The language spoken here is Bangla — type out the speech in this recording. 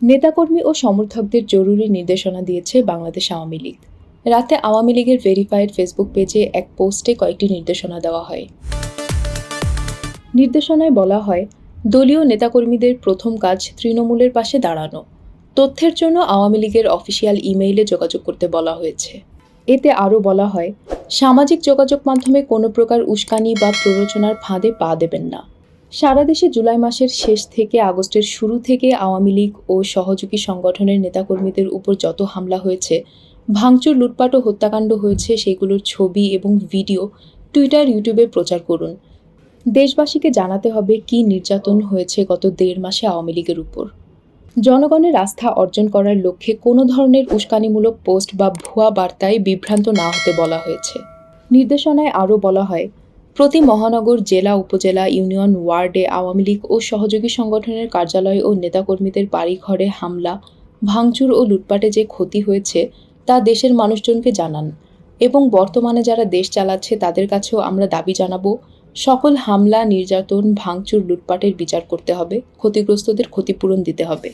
নেতাকর্মী ও সমর্থকদের জরুরি নির্দেশনা দিয়েছে বাংলাদেশ আওয়ামী লীগ। রাতে আওয়ামী লীগের ভেরিফাইড ফেসবুক পেজে এক পোস্টে কয়েকটি নির্দেশনা দেওয়া হয়। নির্দেশনায় বলা হয়, দলীয় নেতাকর্মীদের প্রথম কাজ তৃণমূলের পাশে দাঁড়ানো। তথ্যের জন্য আওয়ামী লীগের অফিসিয়াল ইমেইলে যোগাযোগ করতে বলা হয়েছে। এতে আরও বলা হয়, সামাজিক যোগাযোগ মাধ্যমে কোনো প্রকার উস্কানি বা প্ররোচনার ফাঁদে পা দেবেন না। সারা দেশে জুলাই মাসের শেষ থেকে আগস্টের শুরু থেকে আওয়ামী লীগ ও সহযোগী সংগঠনের নেতাকর্মীদের উপর যত হামলা হয়েছে, ভাঙচুর, লুটপাট ও হত্যাকাণ্ড হয়েছে, সেগুলোর ছবি এবং ভিডিও টুইটার, ইউটিউবে প্রচার করুন। দেশবাসীকে জানাতে হবে কী নির্যাতন হয়েছে গত ১.৫ মাসে আওয়ামী লীগের উপর। জনগণের আস্থা অর্জন করার লক্ষ্যে কোনো ধরনের উস্কানিমূলক পোস্ট বা ভুয়া বার্তায় বিভ্রান্ত না হতে বলা হয়েছে। নির্দেশনায় আরও বলা হয়, প্রতি মহানগর, জেলা, উপজেলা, ইউনিয়ন, ওয়ার্ডে আওয়ামী লীগ ও সহযোগী সংগঠনের কার্যালয় ও নেতাকর্মীদের বাড়িঘরে হামলা, ভাঙচুর ও লুটপাটে যে ক্ষতি হয়েছে তা দেশের মানুষজনকে জানান এবং বর্তমানে যারা দেশ চালাচ্ছে তাদের কাছেও আমরা দাবি জানাবো, সকল হামলা, নির্যাতন, ভাঙচুর, লুটপাটের বিচার করতে হবে, ক্ষতিগ্রস্তদের ক্ষতিপূরণ দিতে হবে।